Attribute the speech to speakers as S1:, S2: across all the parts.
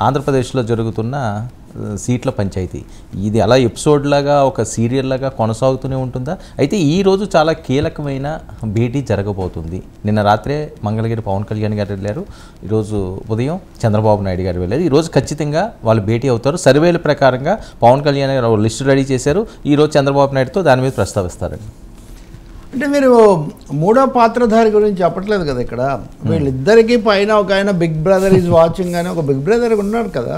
S1: ఆంధ్రప్రదేశ్లో జరుగుతున్న సీట్ల పంచాయతీ ఇది అలా ఎపిసోడ్ లాగా ఒక సీరియల్ లాగా కొనసాగుతూనే ఉంటుందా? అయితే ఈరోజు చాలా కీలకమైన భేటీ జరగబోతుంది. నిన్న రాత్రే మంగళగిరి పవన్ కళ్యాణ్ గారు వెళ్ళారు, ఈరోజు ఉదయం చంద్రబాబు నాయుడు గారు వెళ్ళారు. ఈరోజు ఖచ్చితంగా వాళ్ళు భేటీ అవుతారు. సర్వేల ప్రకారంగా పవన్ కళ్యాణ్ గారు లిస్టు రెడీ చేశారు, ఈరోజు చంద్రబాబు నాయుడుతో దాని మీద ప్రస్తావిస్తారండి.
S2: అంటే మీరు మూడో పాత్రధారి గురించి చెప్పట్లేదు కదా ఇక్కడ. వీళ్ళిద్దరికీ పైన ఒక ఆయన బిగ్ బ్రదర్ ఈజ్ వాచింగ్ అని ఒక బిగ్ బ్రదర్ ఉన్నాడు కదా.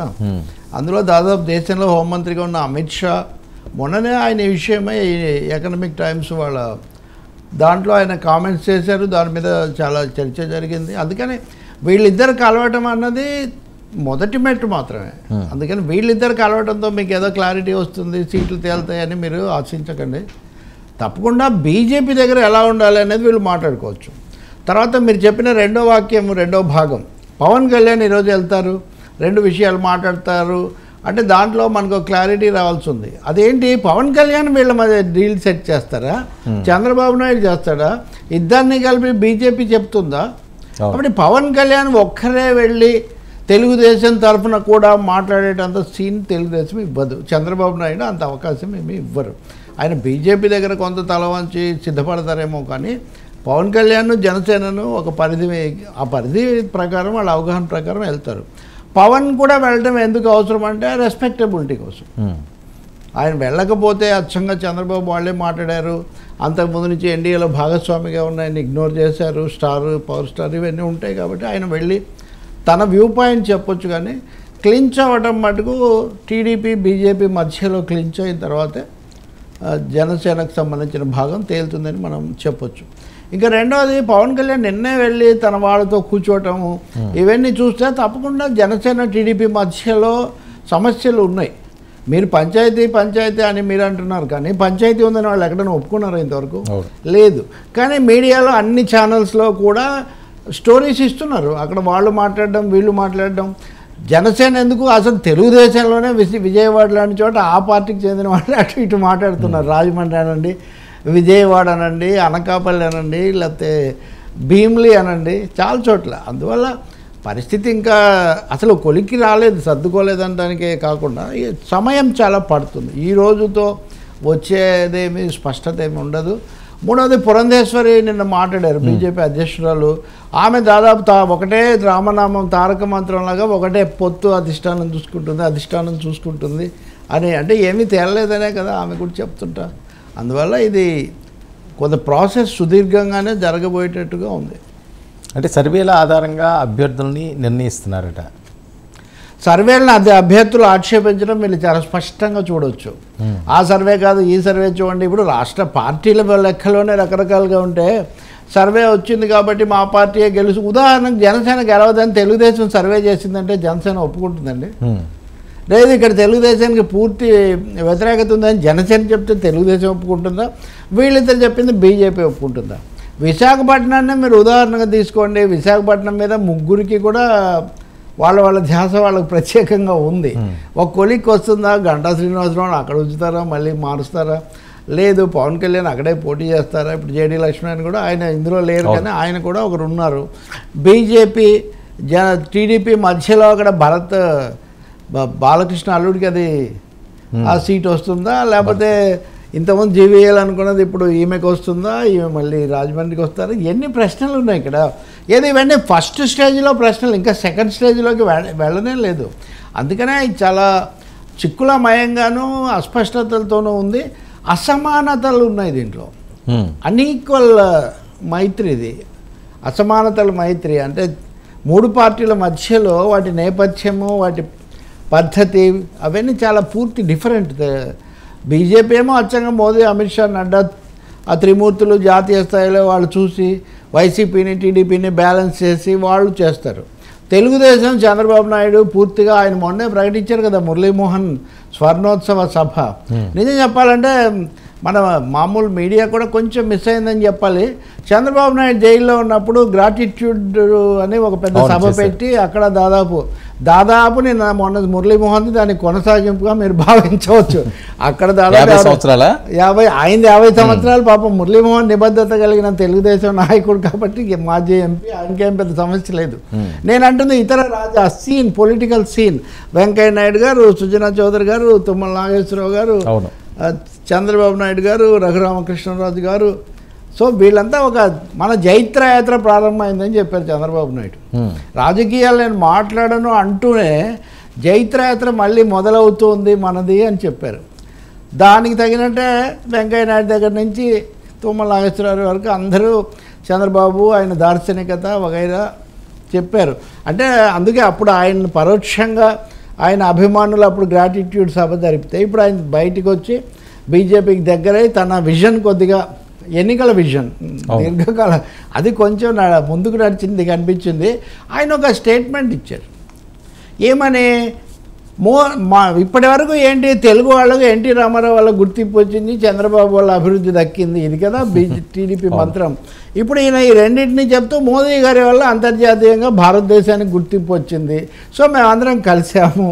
S2: అందులో దాదాపు దేశంలో హోంమంత్రిగా ఉన్న అమిత్ షా మొన్ననే ఆయన విషయమై ఎకనామిక్ టైమ్స్ వాళ్ళ దాంట్లో ఆయన కామెంట్స్ చేశారు, దాని మీద చాలా చర్చ జరిగింది. అందుకని వీళ్ళిద్దరు కలవటం అన్నది మొదటి మెట్టు మాత్రమే. అందుకని వీళ్ళిద్దరు కలవటంతో మీకు ఏదో క్లారిటీ వస్తుంది, సీట్లు తేలుతాయని మీరు ఆశించకండి. తప్పకుండా బీజేపీ దగ్గర ఎలా ఉండాలి అనేది వీళ్ళు మాట్లాడుకోవచ్చు. తర్వాత మీరు చెప్పిన రెండో వాక్యం, రెండో భాగం, పవన్ కళ్యాణ్ ఈరోజు వెళ్తారు, రెండు విషయాలు మాట్లాడతారు అంటే దాంట్లో మనకు క్లారిటీ రావాల్సి ఉంది. అదేంటి, పవన్ కళ్యాణ్ వీళ్ళ మధ్య డీల్ సెట్ చేస్తారా, చంద్రబాబు నాయుడు చేస్తాడా, ఇద్దరిని కలిపి బీజేపీ చెప్తుందా? కాబట్టి పవన్ కళ్యాణ్ ఒక్కరే వెళ్ళి తెలుగుదేశం తరఫున కూడా మాట్లాడేటంత సీన్ తెలుగుదేశం ఇవ్వదు, చంద్రబాబు నాయుడు అంత అవకాశం ఏమీ ఇవ్వరు. ఆయన బీజేపీ దగ్గర కొంత తల వంచి సిద్ధపడతారేమో, కానీ పవన్ కళ్యాణ్ జనసేనను ఒక పరిధి, ఆ పరిధి ప్రకారం వాళ్ళ అవగాహన ప్రకారం వెళ్తారు. పవన్ కూడా వెళ్ళడం ఎందుకు అవసరం అంటే రెస్పెక్టబిలిటీ కోసం. ఆయన వెళ్ళకపోతే అచ్చంగా చంద్రబాబు వాళ్ళే మాట్లాడారు, అంతకుముందు నుంచి ఎన్డీఏలో భాగస్వామిగా ఉన్న ఆయన ఇగ్నోర్ చేశారు, స్టార్ పవర్ స్టార్ ఇవన్నీ ఉంటాయి. కాబట్టి ఆయన వెళ్ళి తన వ్యూ పాయింట్ చెప్పొచ్చు, కానీ క్లించ్ అవ్వడం మటుకు టీడీపీ బీజేపీ మధ్యలో క్లించ్ అయిన తర్వాతే జనసేనకు సంబంధించిన భాగం తేలుతుందని మనం చెప్పొచ్చు. ఇంకా రెండవది, పవన్ కళ్యాణ్ నిన్నే వెళ్ళి తన వాళ్ళతో కూర్చోవటము ఇవన్నీ చూస్తే తప్పకుండా జనసేన టీడీపీ మధ్యలో సమస్యలు ఉన్నాయి. మీరు పంచాయతీ అని మీరు అంటున్నారు, కానీ పంచాయతీ ఉందని వాళ్ళు ఎక్కడైనా ఒప్పుకున్నారా ఇంతవరకు? లేదు. కానీ మీడియాలో అన్ని ఛానల్స్లో కూడా స్టోరీస్ ఇస్తున్నారు, అక్కడ వాళ్ళు మాట్లాడడం వీళ్ళు మాట్లాడడం. జనసేన ఎందుకు, అసలు తెలుగుదేశంలోనే విజయవాడ లాంటి చోట ఆ పార్టీకి చెందిన వాళ్ళు అటు ఇటు మాట్లాడుతున్నారు. రాజమండ్రి అనండి, విజయవాడ అనండి, అనకాపల్లి అనండి, లేకపోతే భీమిలి అనండి, చాలా చోట్ల. అందువల్ల పరిస్థితి ఇంకా అసలు కొలిక్కి రాలేదు, సర్దుకోలేదనడానికే కాకుండా సమయం చాలా పడుతుంది. ఈ రోజుతో వచ్చేదేమి స్పష్టత ఏమి ఉండదు. మూడవది, పురంధేశ్వరి నిన్న మాట్లాడారు, బీజేపీ అధ్యక్షురాలు. ఆమె దాదాపు ఒకటే రామనామం తారక మంత్రంలాగా ఒకటే పొత్తు అధిష్టానం చూసుకుంటుంది అని, అంటే ఏమీ తేలలేదనే కదా ఆమె కూడా చెప్తుంటా. అందువల్ల ఇది కొంత ప్రాసెస్ సుదీర్ఘంగానే జరగబోయేటట్టుగా ఉంది.
S1: అంటే సర్వేల ఆధారంగా అభ్యర్థుల్ని నిర్ణయిస్తున్నారట.
S2: సర్వేలను అభ్యర్థులు ఆక్షేపించడం మీరు చాలా స్పష్టంగా చూడవచ్చు. ఆ సర్వే కాదు ఈ సర్వే చూడండి. ఇప్పుడు రాష్ట్ర పార్టీల లెక్కలోనే రకరకాలుగా ఉంటే సర్వే వచ్చింది కాబట్టి మా పార్టీయే గెలుసు. ఉదాహరణకు జనసేన గెలవదని తెలుగుదేశం సర్వే చేసిందంటే జనసేన ఒప్పుకుంటుందండి? లేదు. ఇక్కడ తెలుగుదేశానికి పూర్తి వ్యతిరేకత ఉందని జనసేన చెప్తే తెలుగుదేశం ఒప్పుకుంటుందా? వీళ్ళిద్దరు చెప్పింది బీజేపీ ఒప్పుకుంటుందా? విశాఖపట్నాన్ని మీరు ఉదాహరణగా తీసుకోండి. విశాఖపట్నం మీద ముగ్గురికి కూడా వాళ్ళ ధ్యాస వాళ్ళకి ప్రత్యేకంగా ఉంది. ఒక కొలిక్కి వస్తుందా, గంటా శ్రీనివాసరావు అక్కడ ఉంచుతారా, మళ్ళీ మారుస్తారా? లేదు. పవన్ కళ్యాణ్ అక్కడే పోటీ చేస్తారా? ఇప్పుడు జేడీ లక్ష్మణ్ కూడా ఆయన ఇందులో లేరు, కానీ ఆయన కూడా ఒకరు ఉన్నారు. బీజేపీ టీడీపీ మధ్యలో అక్కడ బాలకృష్ణ అల్లుడికి అది ఆ సీట్ వస్తుందా, లేకపోతే ఇంతకుముందు జీవీఎల్ అనుకున్నది ఇప్పుడు ఈమెకు వస్తుందా, ఈమె మళ్ళీ రాజమండ్రికి వస్తారా? ఎన్ని ప్రశ్నలు ఉన్నాయి ఇక్కడ. ఏది ఇవన్నీ ఫస్ట్ స్టేజ్లో ప్రశ్నలు, ఇంకా సెకండ్ స్టేజ్లోకి వెళ్ళనే లేదు. అందుకనే చాలా చిక్కులమయంగానూ అస్పష్టతలతోనూ ఉంది. అసమానతలు ఉన్నాయి దీంట్లో. అన్ఈక్వల్ మైత్రి ఇది, అసమానతల మైత్రి. అంటే మూడు పార్టీల మధ్యలో వాటి నేపథ్యము, వాటి పద్ధతి అవన్నీ చాలా పూర్తి డిఫరెంట్. బీజేపీ ఏమో అచ్చంగా మోదీ, అమిత్ షా, నడ్డా ఆ త్రిమూర్తులు జాతీయ స్థాయిలో వాళ్ళు చూసి వైసీపీని టీడీపీని బ్యాలెన్స్ చేసి వాళ్ళు చేస్తారు. తెలుగుదేశం చంద్రబాబు నాయుడు పూర్తిగా ఆయన మొన్నే ప్రకటించారు కదా మురళీమోహన్ స్వర్ణోత్సవ సభ. నిజం చెప్పాలంటే మన మామూలు మీడియా కూడా కొంచెం మిస్ అయిందని చెప్పాలి. చంద్రబాబు నాయుడు జైల్లో ఉన్నప్పుడు గ్రాటిట్యూడ్ అని ఒక పెద్ద సభ పెట్టి అక్కడ దాదాపు నేను మొన్న మురళీమోహన్ దాన్ని కొనసాగింపుగా మీరు భావించవచ్చు. అక్కడ దాదాపు 50 సంవత్సరాలు పాపం మురళీమోహన్ నిబద్ధత కలిగిన తెలుగుదేశం నాయకుడు కాబట్టి మాజీ ఎంపీ, ఆయనకేం పెద్ద సమస్య లేదు. నేను అంటుంది ఇతర scene, political scene, Venkaiah Naidu గారు, సుజనా చౌదరి గారు, తుమ్మల నాగేశ్వరరావు గారు, చంద్రబాబు నాయుడు గారు, రఘురామకృష్ణరాజు గారు, సో వీళ్ళంతా మన జైత్రయాత్ర ప్రారంభమైందని చెప్పారు చంద్రబాబు నాయుడు. రాజకీయాలు నేను మాట్లాడను అంటూనే జైత్రయాత్ర మళ్ళీ మొదలవుతుంది మనది అని చెప్పారు. దానికి తగినట్టే వెంకయ్య నాయుడు దగ్గర నుంచి తుమ్మల నాగేశ్వరరావు వరకు అందరూ చంద్రబాబు, ఆయన దార్శనికత వగైరా చెప్పారు. అంటే అందుకే అప్పుడు ఆయన పరోక్షంగా ఆయన అభిమానులు అప్పుడు గ్రాటిట్యూడ్ సభ జరిపితే, ఇప్పుడు ఆయన బయటికి వచ్చి బీజేపీకి దగ్గరై తన విజన్ కొద్దిగా ఎన్నికల విజన్ దీర్ఘకాల అది కొంచెం ముందుకు నడిచింది కనిపించింది. ఆయన ఒక స్టేట్మెంట్ ఇచ్చారు. ఏమని? ఇప్పటి వరకు ఏంటి తెలుగు వాళ్ళకు ఎన్టీ రామారావు వాళ్ళ గుర్తింపు వచ్చింది, చంద్రబాబు వాళ్ళ అభివృద్ధి దక్కింది, ఇది కదా టీడీపీ మంత్రం. ఇప్పుడు ఈయన ఈ రెండింటిని చెప్తూ మోదీ గారి వల్ల అంతర్జాతీయంగా భారతదేశానికి గుర్తింపు వచ్చింది, సో మేమందరం కలిసాము.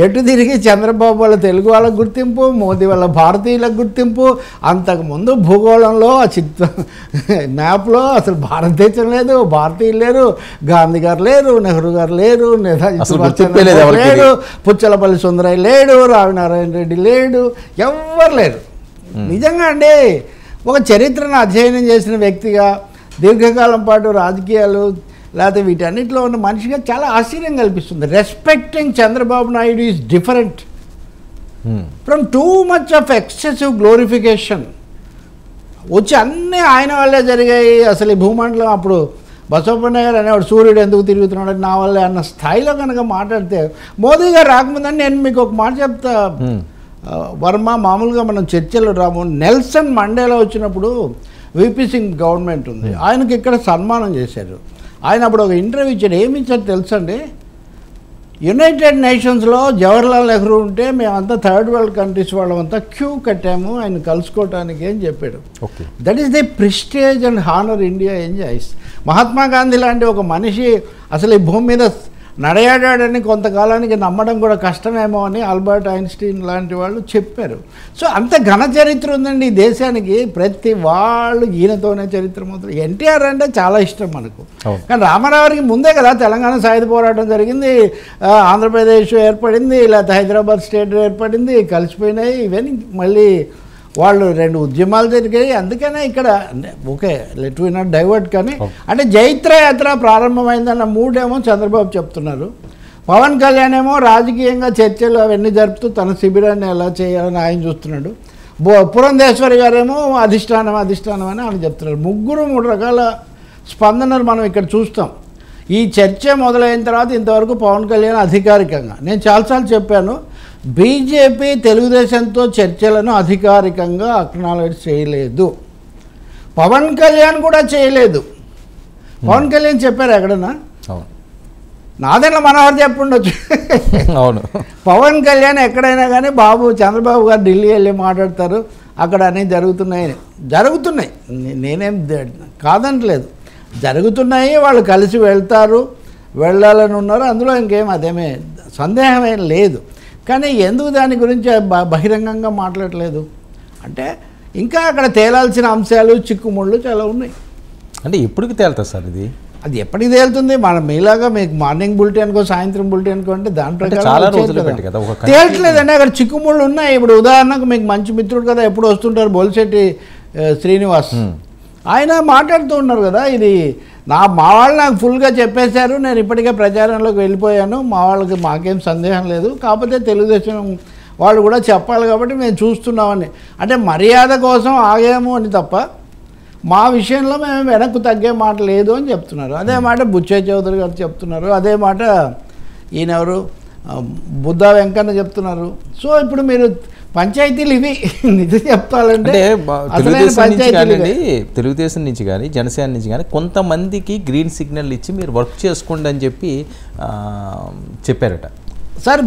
S2: ఎటు తిరిగి చంద్రబాబు వాళ్ళ తెలుగు వాళ్ళకు గుర్తింపు, మోదీ వాళ్ళ భారతీయులకు గుర్తింపు. అంతకుముందు భూగోళంలో ఆ మ్యాప్లో అసలు భారతదేశం లేదు, భారతీయులు లేరు, గాంధీ గారు లేరు, నెహ్రూ గారు లేరు, లేడు, పుచ్చలపల్లి సుందరయ్య లేడు, రావినారాయణ రెడ్డి లేడు, ఎవ్వరు లేరు. నిజంగా అండి, ఒక చరిత్రను అధ్యయనం చేసిన వ్యక్తిగా, దీర్ఘకాలం పాటు రాజకీయాలు లేకపోతే వీటన్నిటిలో ఉన్న మనిషిగా చాలా ఆశ్చర్యం కల్పిస్తుంది. Respecting Chandrababu Naidu is different from too much of excessive glorification. వచ్చి అన్నీ ఆయన వల్లే జరిగాయి. అసలు ఈ భూమండలం అప్పుడు బసవపన్న గారు అనేవాడు సూర్యుడు ఎందుకు తిరుగుతున్నాడు నా వల్లే అన్న స్థాయిలో కనుక మాట్లాడితే, మోదీ గారు రాకముందని నేను మీకు ఒక మాట చెప్తా వర్మ, మామూలుగా మనం చర్చలు రాము. నెల్సన్ మండేలా వచ్చినప్పుడు విపి సింగ్ గవర్నమెంట్ ఉంది, ఆయనకి ఇక్కడ సన్మానం చేశారు. ఆయన అప్పుడు ఒక ఇంటర్వ్యూ ఇచ్చాడు. ఏమి ఇచ్చారు తెలుసండి? యునైటెడ్ నేషన్స్లో జవహర్లాల్ నెహ్రూ ఉంటే మేమంతా థర్డ్ వరల్డ్ కంట్రీస్ వాళ్ళమంతా క్యూ కట్టాము ఆయన కలుసుకోవటానికి అని చెప్పాడు. That is the prestige and honour India enjoys. Mahatma Gandhi లాంటి ఒక మనిషి అసలు ఈ భూమి మీద నడయాడాడని కొంతకాలానికి నమ్మడం కూడా కష్టమేమో అని ఆల్బర్ట్ ఐన్స్టీన్ లాంటి వాళ్ళు చెప్పారు. సో అంత ఘన చరిత్ర ఉందండి ఈ దేశానికి. ప్రతి వాళ్ళు ఈయనతోనే చరిత్ర మొదలు. ఎన్టీఆర్ అంటే చాలా ఇష్టం మనకు, కానీ రామారావుకి ముందే కదా తెలంగాణ సాయుధ పోరాటం జరిగింది, ఆంధ్రప్రదేశ్ ఏర్పడింది, లేకపోతే హైదరాబాద్ స్టేట్ ఏర్పడింది, కలిసిపోయినాయి. ఇవన్నీ మళ్ళీ వాళ్ళు రెండు ఉద్యమాలు జరిగాయి. అందుకనే ఇక్కడ okay let we not divert. కానీ అంటే జైత్రయాత్ర ప్రారంభమైందన్న మూడేమో చంద్రబాబు చెప్తున్నారు. పవన్ కళ్యాణ్ ఏమో రాజకీయంగా చర్చలు అవన్నీ జరుపుతూ తన శిబిరాన్ని ఎలా చేయాలని ఆయన చూస్తున్నాడు. పురంధేశ్వరి గారేమో అధిష్టానం అని ఆయన చెప్తున్నారు. మూడు రకాల స్పందనలు మనం ఇక్కడ చూస్తాం. ఈ చర్చ మొదలైన తర్వాత ఇంతవరకు పవన్ కళ్యాణ్ అధికారికంగా, నేను చాలాసార్లు చెప్పాను, బీజేపీ తెలుగుదేశంతో చర్చలను అధికారికంగా అక్నాలెడ్జ్ చేయలేదు. పవన్ కళ్యాణ్ కూడా చేయలేదు. పవన్ కళ్యాణ్ చెప్పారు ఎక్కడన్నా? నాదెండ్ల మనోహర్ చెప్పుండొచ్చు. అవును, పవన్ కళ్యాణ్ ఎక్కడైనా కానీ బాబు చంద్రబాబు గారు ఢిల్లీ వెళ్ళి మాట్లాడతారు, అక్కడ అన్నీ జరుగుతున్నాయి. నేనేం కాదంటలేదు, జరుగుతున్నాయి. వాళ్ళు కలిసి వెళ్ళాలని ఉన్నారు, అందులో అదేమే సందేహమేం లేదు. కానీ ఎందుకు దాని గురించి బహిరంగంగా మాట్లాడలేదు అంటే ఇంకా అక్కడ తేలాల్సిన అంశాలు, చిక్కుముళ్ళు చాలా ఉన్నాయి.
S1: అంటే ఎప్పటికి తేలుతుంది సార్ ఇది?
S2: అది ఎప్పటికి తేలుతుంది? మనం మీలాగా మీకు మార్నింగ్ బులెటిన్కో సాయంత్రం బులెటిన్కో అంటే దాని ప్రకారం తేలట్లేదండి. అక్కడ చిక్కుముళ్ళు ఉన్నాయి. ఇప్పుడు ఉదాహరణకు మీకు మంచి మిత్రుడు కదా, ఎప్పుడు వస్తుంటారు, బొలిశెట్టి శ్రీనివాస్, ఆయన మాట్లాడుతూ ఉన్నారు కదా, ఇది మా వాళ్ళు నాకు ఫుల్గా చెప్పేశారు, నేను ఇప్పటికే ప్రచారంలోకి వెళ్ళిపోయాను, మాకేం సందేహం లేదు, కాకపోతే తెలుగుదేశం వాళ్ళు కూడా చెప్పాలి కాబట్టి మేము చూస్తున్నామని. అంటే మర్యాద కోసం ఆగాము అని తప్ప మా విషయంలో మేము వెనక్కు తగ్గే మాట లేదు అని చెప్తున్నారు. అదే మాట బుచ్చయ్య చౌదరి గారు చెప్తున్నారు, అదే మాట ఈయనెవరు బుద్ధా వెంకన్న చెప్తున్నారు. సో ఇప్పుడు మీరు పంచాయతీలు ఇవి నిజం చెప్పాలంటే
S1: తెలుగుదేశం నుంచి కానీ జనసేన నుంచి కానీ కొంతమందికి గ్రీన్ సిగ్నల్ ఇచ్చి మీరు వర్క్ చేసుకోండి అని చెప్పారట
S2: సార్.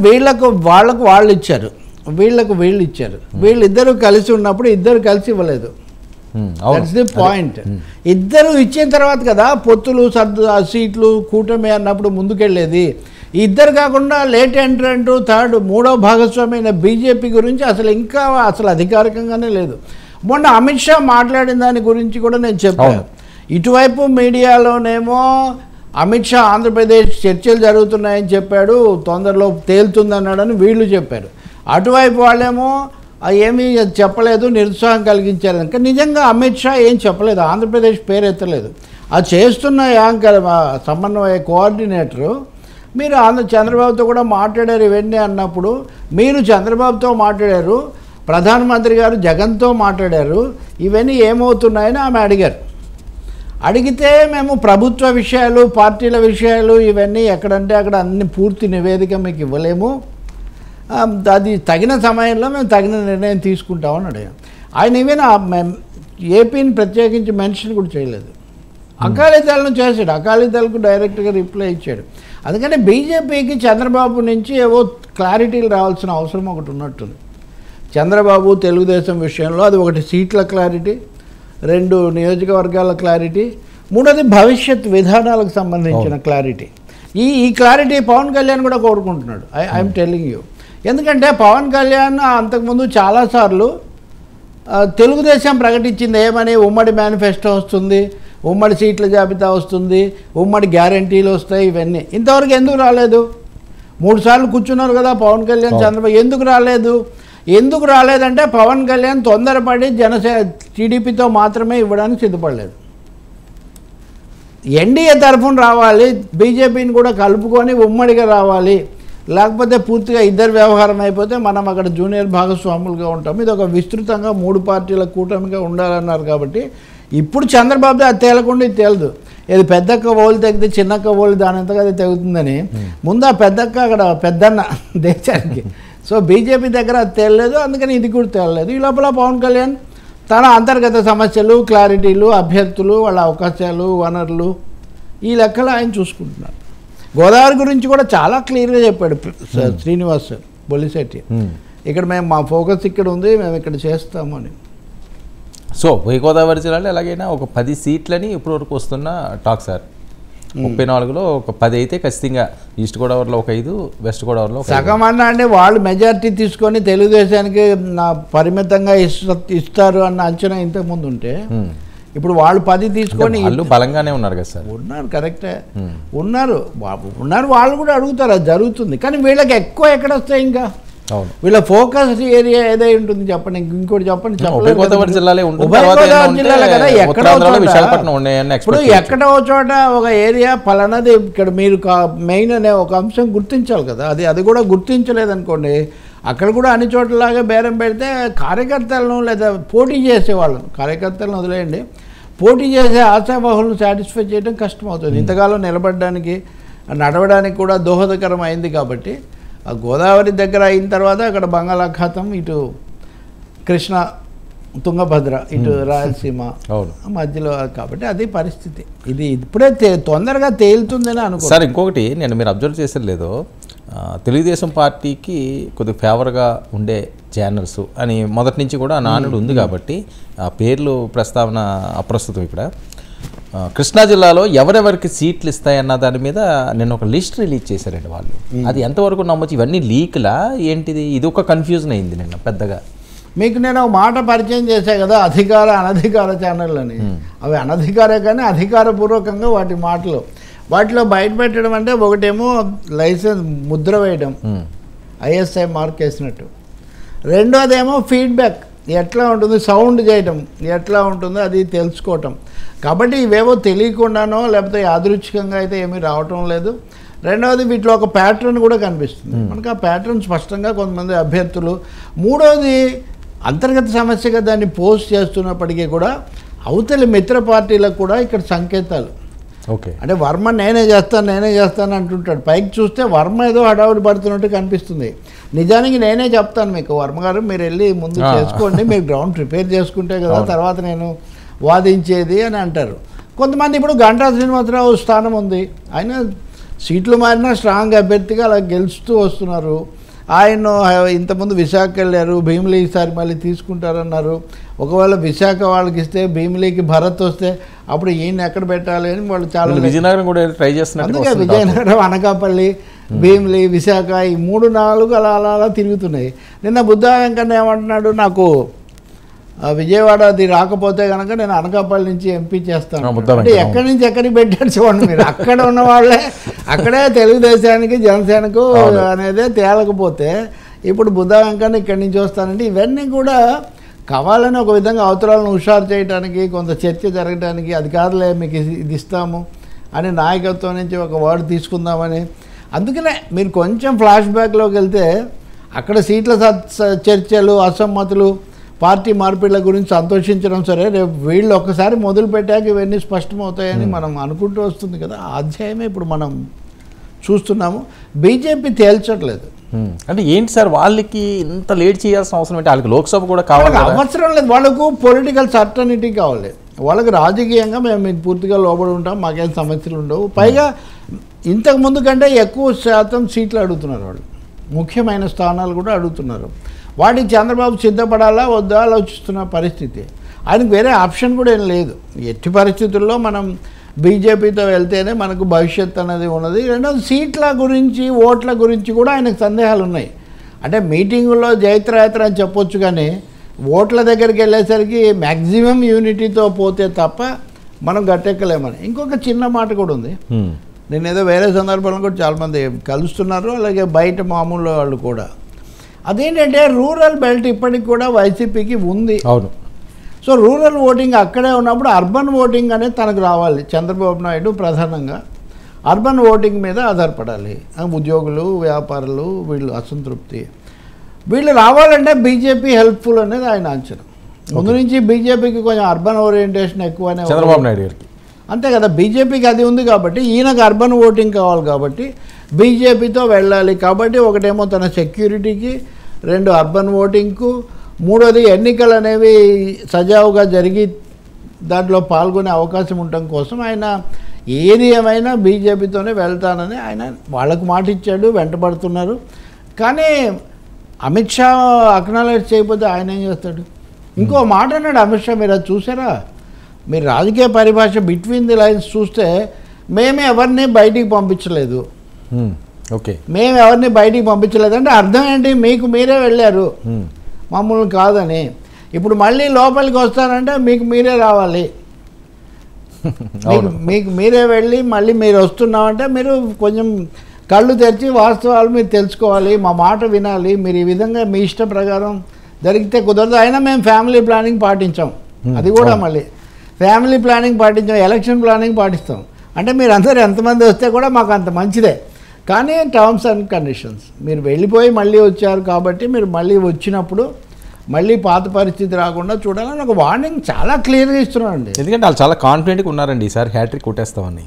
S2: వాళ్ళకు వాళ్ళు ఇచ్చారు, వీళ్ళకు వీళ్ళు ఇచ్చారు. వీళ్ళిద్దరూ కలిసి ఉన్నప్పుడు ఇద్దరు కలిసి ఇవ్వలేదు. That's the point. ఇద్దరు ఇచ్చిన తర్వాత కదా పొత్తులు సీట్లు కూటమి అన్నప్పుడు ముందుకెళ్ళేది. ఇద్దరు కాకుండా లేట్ ఎంట్రెంట్ థర్డ్ మూడో భాగస్వామి అయిన బీజేపీ గురించి అసలు అధికారికంగానే లేదు. మొన్న అమిత్ షా మాట్లాడిన దాని గురించి కూడా నేను చెప్పాను. ఇటువైపు మీడియాలోనేమో అమిత్ షా ఆంధ్రప్రదేశ్ చర్చలు జరుగుతున్నాయని చెప్పాడు, తొందరలో తేలుతుందన్నాడని వీళ్ళు చెప్పారు. అటువైపు వాళ్ళేమో ఏమీ చెప్పలేదు, నిరుత్సాహం కలిగించారు. ఇంకా నిజంగా అమిత్ షా ఏం చెప్పలేదు, ఆంధ్రప్రదేశ్ పేరు ఎత్తలేదు. అది చేస్తున్న యాంకర్ సమన్వయ కోఆర్డినేటరు మీరు చంద్రబాబుతో కూడా మాట్లాడారు ఇవన్నీ అన్నప్పుడు, మీరు చంద్రబాబుతో మాట్లాడారు, ప్రధానమంత్రి గారు జగన్తో మాట్లాడారు, ఇవన్నీ ఏమవుతున్నాయని ఆమె అడిగారు. అడిగితే మేము ప్రభుత్వ విషయాలు పార్టీల విషయాలు ఇవన్నీ ఎక్కడంటే అక్కడ అన్ని పూర్తి నివేదిక మీకు ఇవ్వలేము, అది తగిన సమయంలో మేము తగిన నిర్ణయం తీసుకుంటామని అడిగాం. ఆయన ఈవెన్ ఏపీని ప్రత్యేకించి మెన్షన్ కూడా చేయలేదు. అకాలీదళను చేశాడు, అకాలీదళకు డైరెక్ట్గా రిప్లై ఇచ్చాడు. అందుకని బీజేపీకి చంద్రబాబు నుంచి ఏవో క్లారిటీలు రావాల్సిన అవసరం ఒకటి ఉన్నట్టుంది. చంద్రబాబు తెలుగుదేశం విషయంలో అది ఒకటి సీట్ల క్లారిటీ, 2 నియోజకవర్గాల క్లారిటీ, 3వది భవిష్యత్ విధానాలకు సంబంధించిన క్లారిటీ. ఈ క్లారిటీ పవన్ కళ్యాణ్ కూడా కోరుకుంటున్నాడు. I'm telling you. ఎందుకంటే పవన్ కళ్యాణ్ అంతకుముందు చాలాసార్లు తెలుగుదేశం ప్రకటించింది ఏమని, ఉమ్మడి మేనిఫెస్టో వస్తుంది, ఉమ్మడి సీట్ల జాబితా వస్తుంది, ఉమ్మడి గ్యారంటీలు వస్తాయి, ఇవన్నీ ఇంతవరకు ఎందుకు రాలేదు? 3 సార్లు కూర్చున్నారు కదా పవన్ కళ్యాణ్ చంద్రబాబు. ఎందుకు రాలేదంటే పవన్ కళ్యాణ్ తొందరపడి టీడీపీతో మాత్రమే ఇవ్వడానికి సిద్ధపడలేదు. ఎన్డీఏ తరఫున రావాలి, బీజేపీని కూడా కలుపుకొని ఉమ్మడిగా రావాలి, లేకపోతే పూర్తిగా ఇద్దరు వ్యవహారం అయిపోతే మనం అక్కడ జూనియర్ భాగస్వాములుగా ఉంటాం. ఇది ఒక విస్తృతంగా 3 పార్టీల కూటమిగా ఉండాలన్నారు. కాబట్టి ఇప్పుడు చంద్రబాబు అది తేలకుండా ఇది తేలదు. ఇది పెద్దక్క ఓలు తెగితే చిన్నక్క ఓలు దానంతగా అది తెగుతుందని ముందు ఆ పెద్దక్క అక్కడ పెద్దన్న దేశానికి. సో బీజేపీ దగ్గర అది తేలలేదు, అందుకని ఇది కూడా తేలలేదు. ఈ లోపల పవన్ కళ్యాణ్ తన అంతర్గత సమస్యలు, క్లారిటీలు, అభ్యర్థులు, వాళ్ళ అవకాశాలు, వనరులు, ఈ లెక్కలు ఆయన చూసుకుంటున్నారు. గోదావరి గురించి కూడా చాలా క్లియర్గా చెప్పాడు శ్రీనివాస్ బొలిశెట్టి. ఇక్కడ మా ఫోకస్ ఇక్కడ ఉంది, మేము ఇక్కడ చేస్తాము అని.
S1: సో ఉభయ గోదావరి జిల్లాలో ఎలాగైనా ఒక 10 సీట్లని ఇప్పటివరకు వస్తున్న టాక్ సార్. 34లో ఒక 10 అయితే ఖచ్చితంగా ఈస్ట్ గోదావరిలో ఒక 5, వెస్ట్ గోదావరిలో
S2: సగం అన్న. అంటే వాళ్ళు మెజారిటీ తీసుకొని తెలుగుదేశానికి పరిమితంగా ఇస్తారు అన్న అంచనా ఇంతకుముందు ఉంటే, ఇప్పుడు వాళ్ళు 10 తీసుకొని
S1: వాళ్ళు బలంగానే ఉన్నారు కదా సార్.
S2: ఉన్నారు, కరెక్టే ఉన్నారు. వాళ్ళు కూడా అడుగుతారు, అది జరుగుతుంది. కానీ వీళ్ళకి ఎక్కువ ఎక్కడ వస్తాయి? ఇంకా వీళ్ళ ఫోకస్ ఏరియా ఏదై ఉంటుంది చెప్పండి, ఇంకోటి చెప్పండి.
S1: ఉభయ గోదావరి జిల్లాలో
S2: కదా ఎక్కడో చోట ఒక ఏరియా పలానది ఇక్కడ మీరు మెయిన్ అనే ఒక అంశం గుర్తించాలి కదా. అది కూడా గుర్తించలేదనుకోండి, అక్కడ కూడా అన్ని చోట్లలాగా బేరం పెడితే కార్యకర్తలను లేదా పోటీ చేసేవాళ్ళను, కార్యకర్తలను వదిలేయండి, పోటీ చేసే ఆశావాహులను సాటిస్ఫై చేయడం కష్టమవుతుంది. ఇంతకాలం నిలబడడానికి నడవడానికి కూడా దోహదకరం అయింది. కాబట్టి ఆ గోదావరి దగ్గర అయిన తర్వాత అక్కడ బంగాళాఖాతం, ఇటు కృష్ణ, తుంగభద్ర, ఇటు రాయలసీమ మధ్యలో, కాబట్టి అది పరిస్థితి. ఇది ఇప్పుడే తొందరగా తేలుతుందని అనుకో.
S1: సార్ ఇంకొకటి నేను మీరు అబ్జర్వ్ చేసేది లేదో, తెలుగుదేశం పార్టీకి కొద్దిగా ఫేవర్గా ఉండే ఛానల్స్ అని మొదటి నుంచి కూడా నానుడు ఉంది. కాబట్టి ఆ పేర్లు ప్రస్తావన అప్రస్తుతం. ఇక్కడ కృష్ణా జిల్లాలో ఎవరెవరికి సీట్లు ఇస్తాయన్న దాని మీద నేను ఒక లిస్ట్ రిలీజ్ చేశారండి వాళ్ళు. అది ఎంతవరకు నమ్మొచ్చు? ఇవన్నీ లీక్లా ఏంటిది? ఇది ఒక కన్ఫ్యూజన్ అయింది నిన్న పెద్దగా.
S2: మీకు నేను ఒక మాట పరిచయం చేశాను కదా, అధికార అనధికార ఛానల్ అని. అవి అనధికారే కానీ అధికారపూర్వకంగా వాటిలో బయట పెట్టడం అంటే, ఒకటేమో లైసెన్స్ ముద్ర వేయడం, ఐఎస్ఐ మార్క్ వేసినట్టు. రెండోదేమో ఫీడ్బ్యాక్ ఎట్లా ఉంటుంది, సౌండ్ చేయటం ఎట్లా ఉంటుందో అది తెలుసుకోవటం. కాబట్టి ఇవేవో తెలియకుండానో లేకపోతే యాదృచ్ఛికంగా అయితే ఏమీ రావటం లేదు. రెండవది వీటిలో ఒక ప్యాటర్న్ కూడా కనిపిస్తుంది మనకు. ఆ ప్యాటర్న్ స్పష్టంగా కొంతమంది అభ్యర్థులు. మూడవది అంతర్గత సమస్యగా దాన్ని పోస్ట్ చేస్తున్నప్పటికీ కూడా అవతలి మిత్ర పార్టీలకు కూడా ఇక్కడ సంకేతాలు.
S1: ఓకే,
S2: అంటే వర్మ నేనే చేస్తాను అంటుంటాడు. పైకి చూస్తే వర్మ ఏదో హడావుడి పడుతున్నట్టు కనిపిస్తుంది. నిజానికి నేనే చెప్తాను మీకు, వర్మ గారు మీరు వెళ్ళి ముందు చేసుకోండి, మీరు గ్రౌండ్ ప్రిపేర్ చేసుకుంటే కదా తర్వాత నేను వాదించేది అని అంటారు. కొంతమంది ఇప్పుడు గంటా శ్రీనివాసరావు స్థానం ఉంది, ఆయన సీట్లు మారినా స్ట్రాంగ్ అభ్యర్థిగా అలా గెలుస్తూ వస్తున్నారు. ఆయన ఇంతకుముందు విశాఖ వెళ్ళారు, భీమిలి ఈసారి మళ్ళీ తీసుకుంటారన్నారు. ఒకవేళ విశాఖ వాళ్ళకి ఇస్తే భీమిలికి భరత్ వస్తే అప్పుడు ఈయన ఎక్కడ పెట్టాలి అని వాళ్ళు చాలా
S1: విజయనగరం కూడా ట్రై చేస్తున్నారు.
S2: అందుకే విజయనగరం, అనకాపల్లి, భీమిలి, విశాఖ ఈ 3-4 అలా తిరుగుతున్నాయి. నిన్న బుద్ధా వెంకన్న ఏమంటున్నాడు, నాకు విజయవాడ అది రాకపోతే కనుక నేను అనకాపల్లి నుంచి ఎంపీ చేస్తాను. అంటే ఎక్కడి నుంచి ఎక్కడికి పెట్టాడు చూడండి మీరు. అక్కడ ఉన్న వాళ్ళే అక్కడే తెలుగుదేశానికి జనసేనకు అనేది తేలకపోతే ఇప్పుడు బుద్ధా వెంకన్న ఇక్కడి నుంచి వస్తానంటే ఇవన్నీ కూడా కావాలని ఒక విధంగా అవతరాలను హుషారు చేయడానికి, కొంత చర్చ జరగడానికి, అది కాదులే మీకు ఇది ఇస్తాము అని నాయకత్వం నుంచి ఒక వర్డ్ తీసుకుందామని. అందుకనే మీరు కొంచెం ఫ్లాష్ బ్యాక్లోకి వెళ్తే అక్కడ సీట్ల చర్చలు, అసమ్మతులు, పార్టీ మార్పిళ్ల గురించి సంతోషించడం సరే, రేపు వీళ్ళు ఒక్కసారి మొదలు పెట్టాక ఇవన్నీ స్పష్టమవుతాయని మనం అనుకుంటూ వస్తుంది కదా. ఆ అధ్యాయమే ఇప్పుడు మనం చూస్తున్నాము. బీజేపీ తేల్చట్లేదు.
S1: అంటే ఏంటి సార్ వాళ్ళకి ఇంత లేట్ చేయాల్సిన అవసరం ఏంటి? వాళ్ళకి లోక్సభ కూడా కావాలి,
S2: అవసరం లేదు. వాళ్ళకు పొలిటికల్ సర్టనిటీ కావాలి. వాళ్ళకి రాజకీయంగా మేము మీకు పూర్తిగా లోబడి ఉంటాం, మాకేం సమస్యలు ఉండవు. పైగా ఇంతకుముందు కంటే ఎక్కువ శాతం సీట్లు అడుగుతున్నారు వాళ్ళు, ముఖ్యమైన స్థానాలు కూడా అడుగుతున్నారు. వాటికి చంద్రబాబు సిద్ధపడాలా వద్దా ఆలోచిస్తున్న పరిస్థితి. ఆయనకు వేరే ఆప్షన్ కూడా ఏం లేదు. ఎట్టి పరిస్థితుల్లో మనం బీజేపీతో వెళ్తేనే మనకు భవిష్యత్తు అనేది ఉన్నది. రెండోది సీట్ల గురించి, ఓట్ల గురించి కూడా ఆయనకు సందేహాలు ఉన్నాయి. అంటే మీటింగుల్లో జైత్రయాత్ర అని చెప్పొచ్చు, కానీ ఓట్ల దగ్గరికి వెళ్ళేసరికి మ్యాక్సిమం యూనిటీతో పోతే తప్ప మనం గట్టెక్కలేమని. ఇంకొక చిన్న మాట కూడా ఉంది. నేను ఏదో వేరే సందర్భంలో కూడా చాలామంది కలుస్తున్నారు, అలాగే బయట మామూలు వాళ్ళు కూడా. అదేంటంటే రూరల్ బెల్ట్ ఇప్పటికి కూడా వైసీపీకి ఉంది.
S1: అవును.
S2: సో రూరల్ ఓటింగ్ అక్కడే ఉన్నప్పుడు అర్బన్ ఓటింగ్ అనేది తనకు రావాలి. చంద్రబాబు నాయుడు ప్రధానంగా అర్బన్ ఓటింగ్ మీద ఆధారపడాలి. ఉద్యోగులు, వ్యాపారులు, వీళ్ళు అసంతృప్తి, వీళ్ళు రావాలంటే బీజేపీ హెల్ప్ఫుల్ అనేది ఆయన అంచనా. ముందు నుంచి బీజేపీకి కొంచెం అర్బన్ ఓరియంటేషన్ ఎక్కువనే
S1: చంద్రబాబు నాయుడు గారికి.
S2: అంతే కదా, బీజేపీకి అది ఉంది కాబట్టి ఈయనకు అర్బన్ ఓటింగ్ కావాలి కాబట్టి బీజేపీతో వెళ్ళాలి. కాబట్టి ఒకటేమో తన సెక్యూరిటీకి, రెండు అర్బన్ ఓటింగ్కు, మూడోది ఎన్నికలు అనేవి సజావుగా జరిగి దాంట్లో పాల్గొనే అవకాశం ఉండటం కోసం ఆయన ఏది ఏమైనా బీజేపీతోనే వెళ్తానని ఆయన వాళ్ళకు మాట ఇచ్చాడు, వెంటబడుతున్నారు. కానీ అమిత్ షా అక్నాలెడ్జ్ చేయకపోతే ఆయన ఏం చేస్తాడు? ఇంకో మాట అన్నాడు అమిత్ షా, మీరు అది చూసారా? మీరు రాజకీయ పరిభాష బిట్వీన్ ది లైన్స్ చూస్తే మేమే ఎవరిని బయటికి పంపించలేదు,
S1: ఓకే,
S2: మేము ఎవరిని బయటికి పంపించలేదు అంటే అర్థం ఏంటి? మీకు మీరే వెళ్ళారు, మమ్మల్ని కాదని. ఇప్పుడు మళ్ళీ లోపలికి వస్తారంటే మీకు మీరే రావాలి, మీకు మీరే వెళ్ళి మళ్ళీ మీరు వస్తున్నామంటే మీరు కొంచెం కళ్ళు తెరిచి వాస్తవాలు మీరు తెలుసుకోవాలి, మా మాట వినాలి. మీరు ఈ విధంగా మీ ఇష్ట ప్రకారం జరిగితే కుదరదు. అయినా మేము ఫ్యామిలీ ప్లానింగ్ పాటించాం, అది కూడా మళ్ళీ ఫ్యామిలీ ప్లానింగ్ పాటించాం, ఎలక్షన్ ప్లానింగ్ పాటిస్తాం. అంటే మీరు అందరూ ఎంతమంది వస్తే కూడా మాకు అంత మంచిదే, కానీ టర్మ్స్ అండ్ కండిషన్స్. మీరు వెళ్ళిపోయి మళ్ళీ వచ్చారు కాబట్టి మీరు మళ్ళీ వచ్చినప్పుడు మళ్ళీ పాత పరిస్థితి రాకుండా చూడాలని ఒక వార్నింగ్ చాలా క్లియర్గా ఇస్తున్నారండి.
S1: ఎందుకంటే వాళ్ళు చాలా కాన్ఫిడెంట్గా ఉన్నారండి, ఈసారి హ్యాట్రిక్ కొట్టేస్తామని.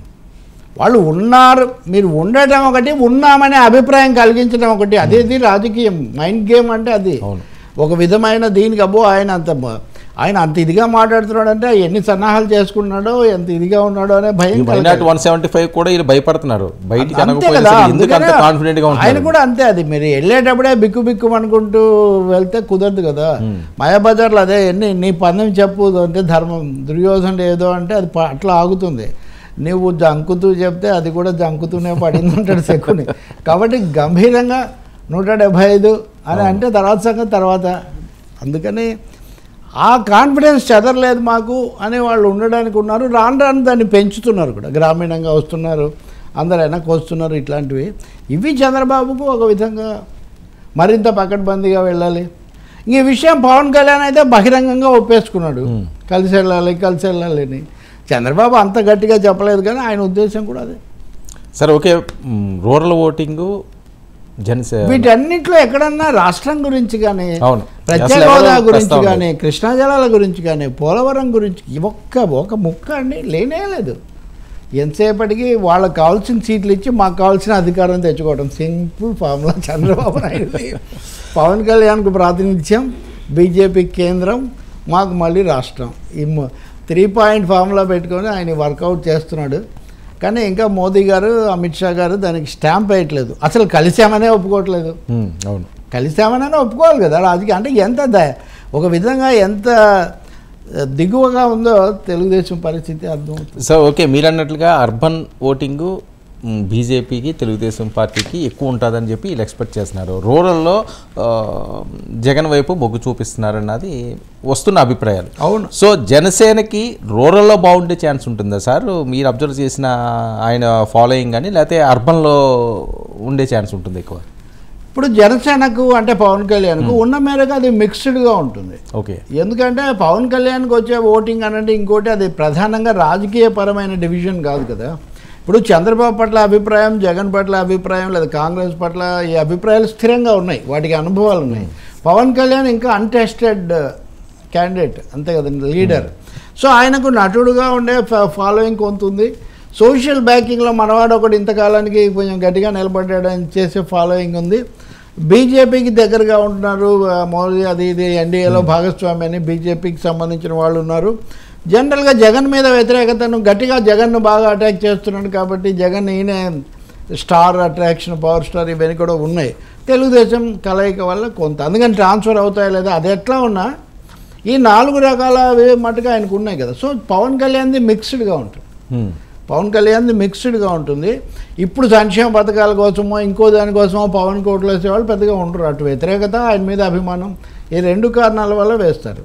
S2: వాళ్ళు ఉన్నారు, మీరు ఉండటం ఒకటి, ఉన్నామనే అభిప్రాయం కలిగించడం ఒకటి. అదేది రాజకీయం, మైండ్ గేమ్ అంటే అది. ఒక విధమైన దీనికి అబ్బో ఆయన అంత ఇదిగా మాట్లాడుతున్నాడంటే ఎన్ని సన్నాహాలు చేసుకున్నాడో, ఎంత ఇదిగా ఉన్నాడో అనే భయం.
S1: 175 కూడా వీళ్ళు భయపడుతున్నారు.
S2: ఆయన కూడా అంతే. అది మీరు వెళ్ళేటప్పుడే బిక్కు బిక్కు అనుకుంటూ వెళ్తే కుదరదు కదా. మాయాబజార్లో అదే నీ పందెం చెప్పు అంటే ధర్మం, దుర్యోధన ఏదో అంటే అది అట్లా ఆగుతుంది. నువ్వు జంకుతూ చెప్తే అది కూడా జంకుతూనే పడింది అంటాడు శకుని. కాబట్టి గంభీరంగా 175 అని అంటే తర్వాత సంగతి తర్వాత. అందుకని ఆ కాన్ఫిడెన్స్ చెదరలేదు మాకు అని వాళ్ళు ఉండడానికి ఉన్నారు. రాను రాను దాన్ని పెంచుతున్నారు కూడా, గ్రామీణంగా వస్తున్నారు, అందరు వెనక్కి వస్తున్నారు. ఇట్లాంటివి ఇవి చంద్రబాబుకు ఒక విధంగా మరింత పకడ్బందీగా వెళ్ళాలి. ఈ విషయం పవన్ కళ్యాణ్ అయితే బహిరంగంగా ఒప్పేసుకున్నాడు, కలిసి వెళ్ళాలి అని. చంద్రబాబు అంత గట్టిగా చెప్పలేదు, కానీ ఆయన ఉద్దేశం కూడా అదే.
S1: సరే, ఓకే. రూరల్ ఓటింగు,
S2: వీటన్నిటిలో ఎక్కడన్నా రాష్ట్రం గురించి కానీ, ప్రత్యేక హోదా గురించి కానీ, కృష్ణా జలాల గురించి కానీ, పోలవరం గురించి ఒక ముక్క అండి లేనే లేదు. ఎంతసేపటికి వాళ్ళకి కావాల్సిన సీట్లు ఇచ్చి మాకు కావాల్సిన అధికారం తెచ్చుకోవడం, సింపుల్ ఫార్ములా చంద్రబాబు నాయుడు. పవన్ కళ్యాణ్కు ప్రాతినిధ్యం, బీజేపీ కేంద్రం, మాకు మళ్ళీ రాష్ట్రం. ఈ 3 పాయింట్ ఫార్ములా పెట్టుకొని ఆయన వర్కౌట్ చేస్తున్నాడు. కానీ ఇంకా మోదీ గారు అమిత్ షా గారు దానికి స్టాంప్ వేయట్లేదు, అసలు కలిసామనే ఒప్పుకోవట్లేదు.
S1: అవును,
S2: కలిసామనే ఒప్పుకోవాలి కదా రాజకీయ అంటే ఎంత ఒక విధంగా ఎంత దిగువగా ఉందో తెలుగుదేశం పరిస్థితి అర్థమవుతుంది.
S1: సో ఓకే, మీరు అన్నట్లుగా అర్బన్ ఓటింగు బీజేపీకి తెలుగుదేశం పార్టీకి ఎక్కువ ఉంటుందని చెప్పి వీళ్ళు ఎక్స్పెక్ట్ చేస్తున్నారు. రూరల్లో జగన్ వైపు మొగ్గు చూపిస్తున్నారన్నది వస్తున్న అభిప్రాయాలు.
S2: అవును.
S1: సో జనసేనకి రూరల్లో బాగుండే ఛాన్స్ ఉంటుందా సార్? మీరు అబ్జర్వ్ చేసిన ఆయన ఫాలోయింగ్ కానీ, లేకపోతే అర్బన్లో ఉండే ఛాన్స్ ఉంటుంది ఎక్కువ?
S2: ఇప్పుడు జనసేనకు అంటే పవన్ కళ్యాణ్కు ఉన్న మేరకు అది మిక్స్డ్గా ఉంటుంది.
S1: ఓకే,
S2: ఎందుకంటే పవన్ కళ్యాణ్కి వచ్చే ఓటింగ్ అనంటే ఇంకోటి అది ప్రధానంగా రాజకీయపరమైన డివిజన్ కాదు కదా. ఇప్పుడు చంద్రబాబు పట్ల అభిప్రాయం, జగన్ పట్ల అభిప్రాయం, లేదా కాంగ్రెస్ పట్ల ఈ అభిప్రాయాలు స్థిరంగా ఉన్నాయి, వాటికి అనుభవాలు ఉన్నాయి. పవన్ కళ్యాణ్ ఇంకా అన్టెస్టెడ్ క్యాండిడేట్ అంతే కదండి, లీడర్. సో ఆయనకు నటుడుగా ఉండే ఫాలోయింగ్ కొంత ఉంది. సోషల్ బ్యాకింగ్లో మనవాడు ఒకటి ఇంతకాలానికి కొంచెం గట్టిగా నిలబడ్డాడని చేసే ఫాలోయింగ్ ఉంది. బీజేపీకి దగ్గరగా ఉంటున్నారు, మోదీ అది ఇది ఎన్డీఏలో భాగస్వామి అని బీజేపీకి సంబంధించిన వాళ్ళు ఉన్నారు. జనరల్గా జగన్ మీద వ్యతిరేకతను గట్టిగా జగన్ను బాగా అటాక్ చేస్తున్నాడు కాబట్టి జగన్ ఈయన స్టార్ అట్రాక్షన్, పవర్ స్టార్ ఇవన్నీ కూడా ఉన్నాయి. తెలుగుదేశం కలయిక వల్ల కొంత అందుకని ట్రాన్స్ఫర్ అవుతాయా లేదా అది ఎట్లా ఉన్నా ఈ 4 రకాల మటుగా ఆయనకు ఉన్నాయి కదా. సో పవన్ కళ్యాణ్ది మిక్స్డ్గా ఉంటుంది. పవన్ కళ్యాణ్ది మిక్స్డ్గా ఉంటుంది. ఇప్పుడు సంక్షేమ పథకాల కోసమో ఇంకో దానికోసమో పవన్ కోట్లు వేసేవాళ్ళు పెద్దగా ఉండరు. అటు వ్యతిరేకత, ఆయన మీద అభిమానం, ఈ 2 కారణాల వల్ల వేస్తారు.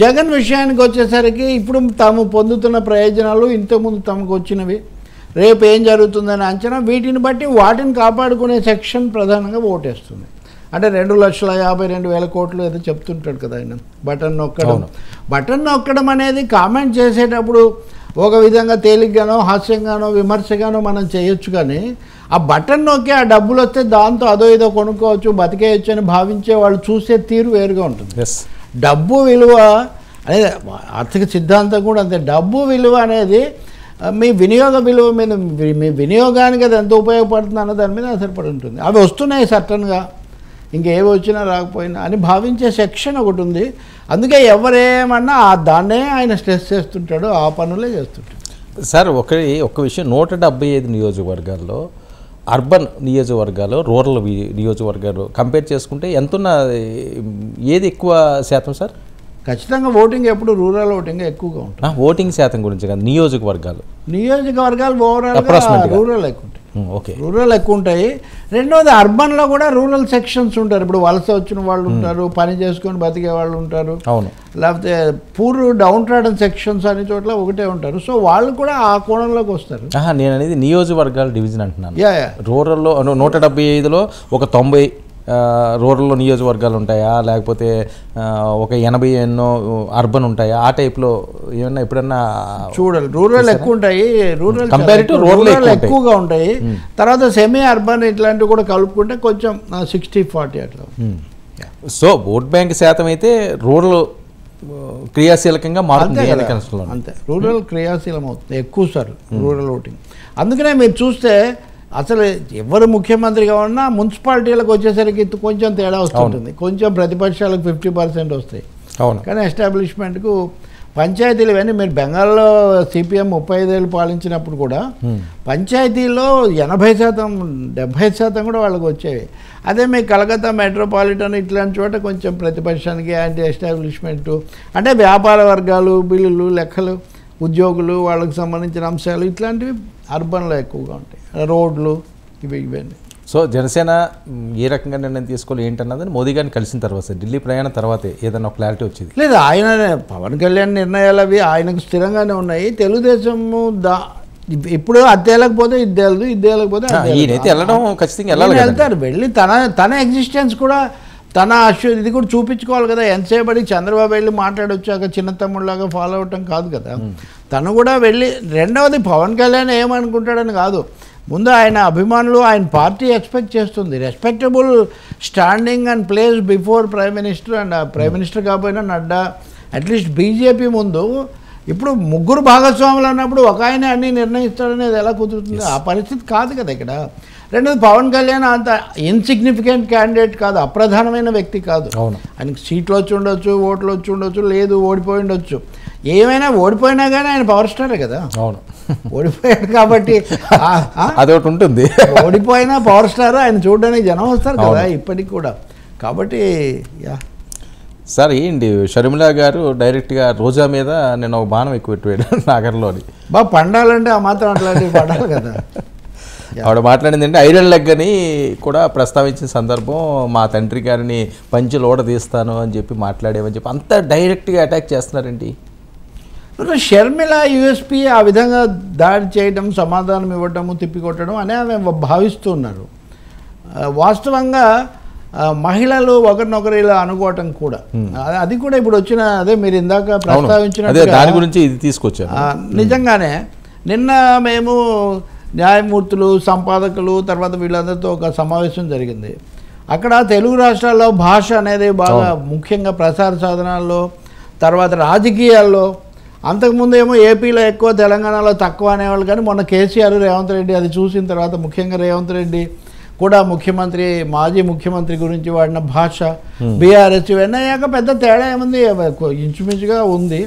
S2: జగన్ విషయానికి వచ్చేసరికి ఇప్పుడు తాము పొందుతున్న ప్రయోజనాలు, ఇంతకుముందు తమకు వచ్చినవి, రేపు ఏం జరుగుతుందని అంచనా, వీటిని బట్టి వాటిని కాపాడుకునే సెక్షన్ ప్రధానంగా ఓటేస్తుంది. అంటే 2,52,000 కోట్లు ఏదో చెప్తుంటాడు కదా ఆయన. బటన్ నొక్కడం అనేది కామెంట్ చేసేటప్పుడు ఒక విధంగా తేలిగ్గానో హాస్యంగానో విమర్శగానో మనం చేయొచ్చు, కానీ ఆ బటన్ నొక్కి ఆ డబ్బులు వస్తే దాంతో అదో ఏదో కొనుక్కోవచ్చు, బతికేయచ్చు అని భావించే వాళ్ళు చూసే తీరు వేరుగా ఉంటుంది. డబ్బు విలువ అనేది ఆర్థిక సిద్ధాంతం కూడా అంతే. డబ్బు విలువ అనేది మీ వినియోగ విలువ మీద, మీ వినియోగానికి అది ఎంత ఉపయోగపడుతుంది అన్న దాని మీద ఆధారపడి ఉంటుంది. అవి వస్తున్నాయి సర్టన్గా, ఇంకేవి వచ్చినా రాకపోయినా అని భావించే సెక్షన్ ఒకటి ఉంది. అందుకే ఎవరేమన్నా దాన్నే ఆయన స్ట్రెస్ చేస్తుంటాడు, ఆ పనులే చేస్తుంటాడు.
S1: సార్ ఒక విషయం, 175 నియోజకవర్గాల్లో అర్బన్ నియోజకవర్గాలు, రూరల్ నియోజకవర్గాలు కంపేర్ చేసుకుంటే ఎంతున్న ఏది ఎక్కువ శాతం సార్?
S2: ఖచ్చితంగా ఓటింగ్ ఎప్పుడు రూరల్ ఓటింగ్ ఎక్కువగా ఉంటుంది.
S1: ఓటింగ్ శాతం గురించి కాదు, నియోజకవర్గాలు
S2: ఓవరాల్గా రూరల్ ఎక్కువ ఉంటాయి.
S1: ఓకే,
S2: రూరల్ ఎక్కువ ఉంటాయి. రెండవది అర్బన్లో కూడా రూరల్ సెక్షన్స్ ఉంటారు. ఇప్పుడు వలస వచ్చిన వాళ్ళు ఉంటారు, పని చేసుకొని బతికే వాళ్ళు ఉంటారు,
S1: అవును,
S2: లేకపోతే పూర్ డౌన్ ట్రాడన్ సెక్షన్స్ అనే చోట్ల ఒకటే ఉంటారు. సో వాళ్ళు కూడా ఆ కోణంలోకి వస్తారు.
S1: నేను అనేది నియోజకవర్గాల డివిజన్ అంటున్నాను. రూరల్లో 175లో ఒక 90 రూరల్లో నియోజకవర్గాలు ఉంటాయా, లేకపోతే ఒక 80 ఎన్నో అర్బన్ ఉంటాయా, ఆ టైప్లో ఏమన్నా ఎప్పుడన్నా
S2: చూడాలి. రూరల్ ఎక్కువ ఉంటాయి,
S1: రూరల్
S2: ఎక్కువగా ఉంటాయి. తర్వాత సెమీ అర్బన్ ఇట్లాంటివి కూడా కలుపుకుంటే కొంచెం 60-40 అట్లా.
S1: సో ఓట్ బ్యాంక్ శాతం అయితే రూరల్ క్రియాశీలకంగా మారుతుంది.
S2: అంతే, రూరల్ క్రియాశీలం అవుతుంది ఎక్కువ సార్ రూరల్ ఓటింగ్. అందుకనే మీరు చూస్తే అసలు ఎవరు ముఖ్యమంత్రిగా ఉన్నా మున్సిపాలిటీలకు వచ్చేసరికి కొంచెం తేడా వస్తుంటుంది. కొంచెం ప్రతిపక్షాలకు 50% వస్తాయి, కానీ ఎస్టాబ్లిష్మెంట్కు పంచాయతీలు ఇవన్నీ మీరు బెంగాల్లో సిపిఎం 35 ఏళ్ళు పాలించినప్పుడు కూడా పంచాయతీల్లో 80%-70% కూడా వాళ్ళకి వచ్చేవి. అదే మీ కలకత్తా మెట్రోపాలిటన్ ఇట్లాంటి చోట కొంచెం ప్రతిపక్షానికి యాంటీ ఎస్టాబ్లిష్మెంటు, అంటే వ్యాపార వర్గాలు, బిల్లులు, లెక్కలు, ఉద్యోగులు, వాళ్ళకి సంబంధించిన అంశాలు ఇట్లాంటివి అర్బన్లో ఎక్కువగా ఉంటాయి. రోడ్లు ఇవన్నీ.
S1: సో జనసేన ఏ రకంగా నిర్ణయం తీసుకోవాలి ఏంటన్నది మోదీ గారిని కలిసిన తర్వాత, ఢిల్లీ ప్రయాణం తర్వాతే ఏదైనా ఒక క్లారిటీ వచ్చింది?
S2: లేదు, ఆయన పవన్ కళ్యాణ్ నిర్ణయాలు అవి ఆయనకు స్థిరంగానే ఉన్నాయి. తెలుగుదేశము ఇప్పుడు అది తేలకపోతే ఇది తేలదు, ఇది తేలకపోతే వెళ్తారు. వెళ్ళి తన ఎగ్జిస్టెన్స్ కూడా తన ఇది కూడా చూపించుకోవాలి కదా. ఎంతసేపటి చంద్రబాబు వెళ్ళి మాట్లాడొచ్చాక చిన్న తమ్ముళ్ళలాగా ఫాలో అవటం కాదు కదా. తను కూడా వెళ్ళి, రెండవది పవన్ కళ్యాణ్ ఏమనుకుంటాడని కాదు, ముందు ఆయన అభిమానులు, ఆయన పార్టీ ఎక్స్పెక్ట్ చేస్తుంది respectable standing and place before prime minister. And prime minister కాకపోయినా నడ్డా అట్లీస్ట్ బీజేపీ ముందు ఇప్పుడు 3 భాగస్వాములు అన్నప్పుడు ఒక ఆయన అన్నీ నిర్ణయిస్తాడనేది ఎలా కుదురుతుంది? ఆ పరిస్థితి కాదు కదా ఇక్కడ. రెండోది పవన్ కళ్యాణ్ అంత ఇన్సిగ్నిఫికెంట్ క్యాండిడేట్ కాదు, అప్రధానమైన వ్యక్తి కాదు. ఆయనకి సీట్లు వచ్చి ఉండొచ్చు, ఓట్లు వచ్చి ఉండొచ్చు, లేదు ఓడిపోయి ఉండొచ్చు. ఏమైనా ఓడిపోయినా కానీ ఆయన పవర్ స్టారే కదా.
S1: అవును,
S2: ఓడిపోయాడు కాబట్టి
S1: అదొకటి ఉంటుంది.
S2: ఓడిపోయినా పవర్ స్టార్, ఆయన చూడడానికి జనం వస్తారు కదా ఇప్పటికి కూడా. కాబట్టి
S1: సార్ ఏంటి షర్మిల గారు డైరెక్ట్గా రోజా మీద నేను ఒక బాణం ఎక్కువ పెట్టాడు నాగర్లోని.
S2: బాగా పండాలంటే ఆ మాత్రం అట్లాంటివి పడాలి కదా.
S1: ఆవిడ మాట్లాడింది అంటే ఐరన్ లెగ్ అని కూడా ప్రస్తావించిన సందర్భం, మా తండ్రి గారిని పంచి లోడ తీస్తాను అని చెప్పి మాట్లాడేవని చెప్పి అంత డైరెక్ట్గా అటాక్ చేస్తున్నారండి.
S2: షర్మిల యూఎస్పీ ఆ విధంగా దాడి చేయడం, సమాధానం ఇవ్వటము, తిప్పికొట్టడం అనే ఆమె భావిస్తున్నారు. వాస్తవంగా మహిళలు ఒకరినొకరు ఇలా అనుకోవటం కూడా, అది కూడా ఇప్పుడు వచ్చిన అదే మీరు ఇందాక ప్రస్తావించిన
S1: దాని గురించి ఇది తీసుకొచ్చారు.
S2: నిజంగానే నిన్న మేము న్యాయమూర్తులు, సంపాదకులు, తర్వాత వీళ్ళందరితో ఒక సమావేశం జరిగింది. అక్కడ తెలుగు రాష్ట్రాల్లో భాష అనేది బాగా ముఖ్యంగా ప్రసార సాధనాల్లో, తర్వాత రాజకీయాల్లో, అంతకుముందు ఏమో ఏపీలో ఎక్కువ, తెలంగాణలో తక్కువ అనేవాళ్ళు. కానీ మొన్న కేసీఆర్, రేవంత్ రెడ్డి అది చూసిన తర్వాత, ముఖ్యంగా రేవంత్ రెడ్డి కూడా ముఖ్యమంత్రి, మాజీ ముఖ్యమంత్రి గురించి వాడిన భాష, బీఆర్ఎస్ ఇవన్నీ అయ్యాక పెద్ద తేడా ఏముంది, ఇంచుమించుగా ఉంది.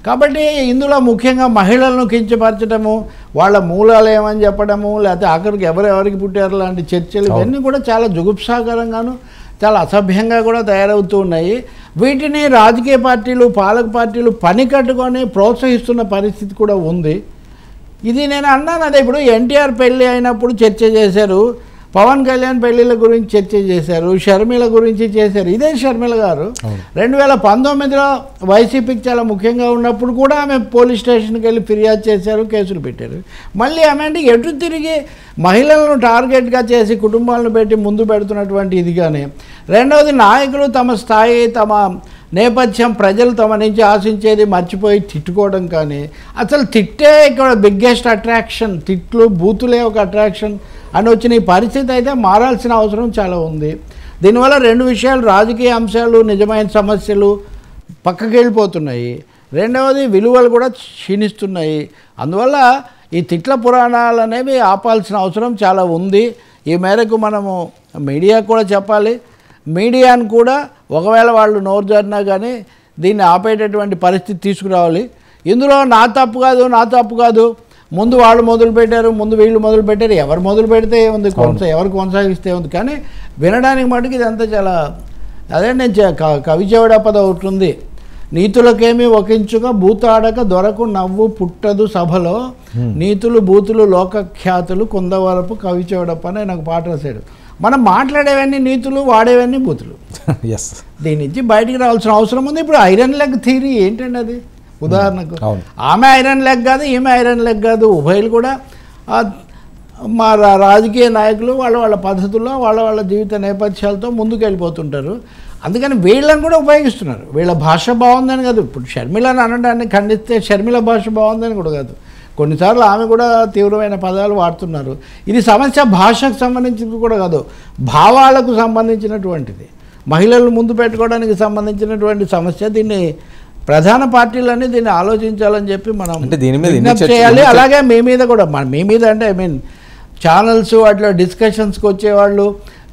S2: కాబట్టి ఇందులో ముఖ్యంగా మహిళలను కించపరచడము, వాళ్ళ మూలాలు ఏమని చెప్పడము, లేకపోతే ఆఖరికి ఎవరెవరికి పుట్టారు లాంటి చర్చలు, ఇవన్నీ కూడా చాలా జుగుప్సాకరంగాను, చాలా అసభ్యంగా కూడా తయారవుతూ ఉన్నాయి. వీటిని రాజకీయ పార్టీలు, పాలక పార్టీలు పని కట్టుకొని ప్రోత్సహిస్తున్న పరిస్థితి కూడా ఉంది. ఇది నేను అన్నాను అదే, ఇప్పుడు ఎన్టీఆర్ పెళ్ళి అయినప్పుడు చర్చ చేశారు, పవన్ కళ్యాణ్ పెళ్ళిళ్ళ గురించి చర్చ చేశారు, షర్మిల గురించి చేశారు. ఇదే షర్మిల గారు 2019లో వైసీపీకి చాలా ముఖ్యంగా ఉన్నప్పుడు కూడా ఆమె పోలీస్ స్టేషన్కి వెళ్ళి ఫిర్యాదు చేశారు, కేసులు పెట్టారు. మళ్ళీ ఆమె అంటే ఎటు తిరిగి మహిళలను టార్గెట్గా చేసి కుటుంబాలను పెట్టి ముందు పెడుతున్నటువంటి ఇది. కానీ రెండవది, నాయకులు తమ స్థాయి, తమ నేపథ్యం, ప్రజలు తమ నుంచి ఆశించేది మర్చిపోయి తిట్టుకోవడం. కానీ అసలు తిట్టే ఇక్కడ బిగ్గెస్ట్ అట్రాక్షన్, తిట్లు బూతులే ఒక అట్రాక్షన్ అని వచ్చిన ఈ పరిస్థితి అయితే మారాల్సిన అవసరం చాలా ఉంది. దీనివల్ల రెండు విషయాలు, రాజకీయ అంశాలు, నిజమైన సమస్యలు పక్కకి వెళ్ళిపోతున్నాయి. రెండవది, విలువలు కూడా క్షీణిస్తున్నాయి. అందువల్ల ఈ తిట్ల పురాణాలు అనేవి ఆపాల్సిన అవసరం చాలా ఉంది. ఈ మేరకు మనము మీడియా కూడా చెప్పాలి. మీడియాను కూడా ఒకవేళ వాళ్ళు నోరు జారినా కానీ దీన్ని ఆపేటటువంటి పరిస్థితి తీసుకురావాలి. ఇందులో నా తప్పు కాదు, నా తప్పు కాదు, ముందు వాళ్ళు మొదలు పెట్టారు, ముందు వీళ్ళు మొదలు పెట్టారు, ఎవరు మొదలు పెడితే ఉంది, ఎవరు కొనసాగిస్తే ఉంది. కానీ వినడానికి మటుకు ఇదంతా చాలా అదే, నేను కవి చెవిడ పద ఒకటి ఉంది, నీతులకేమి ఒకించుగా భూతాడక దొరకు నవ్వు పుట్టదు సభలో, నీతులు బూతులు లోకఖ్యాతులు కుందవరపు కవి చెవిడప్ప అని నాకు పాట రాశాడు. మనం మాట్లాడేవన్నీ నీతులు, వాడేవన్నీ బూతులు. దీని నుంచి బయటికి రావాల్సిన అవసరం ఉంది. ఇప్పుడు ఐరన్ లెగ్ థియరీ ఏంటండి అది? ఉదాహరణకు ఆమె ఐరన్ లెగ్ కాదు, ఈమె ఐరన్ లెగ్ కాదు, ఉభయలు కూడా మా రాజకీయ నాయకులు వాళ్ళ పద్ధతుల్లో, వాళ్ళ జీవిత నేపథ్యాలతో ముందుకు వెళ్ళిపోతుంటారు. అందుకని వీళ్ళని కూడా ఉపయోగిస్తున్నారు. వీళ్ళ భాష బాగుందని కాదు, ఇప్పుడు షర్మిలని అనడాన్ని ఖండిస్తే షర్మిల భాష బాగుందని కూడా కాదు, కొన్నిసార్లు ఆమె కూడా తీవ్రమైన పదాలు వాడుతున్నారు. ఇది సమస్య భాషకు సంబంధించింది కూడా కాదు, భావాలకు సంబంధించినటువంటిది, మహిళలను ముందు పెట్టుకోవడానికి సంబంధించినటువంటి సమస్య. దీన్ని ప్రధాన పార్టీలన్నీ దీన్ని ఆలోచించాలని చెప్పి మనం విజ్ఞప్తి చేయాలి. అలాగే మీ మీద కూడా, మీ మీద అంటే ఐ మీన్ ఛానల్స్ వాటిలో డిస్కషన్స్కి వచ్చేవాళ్ళు,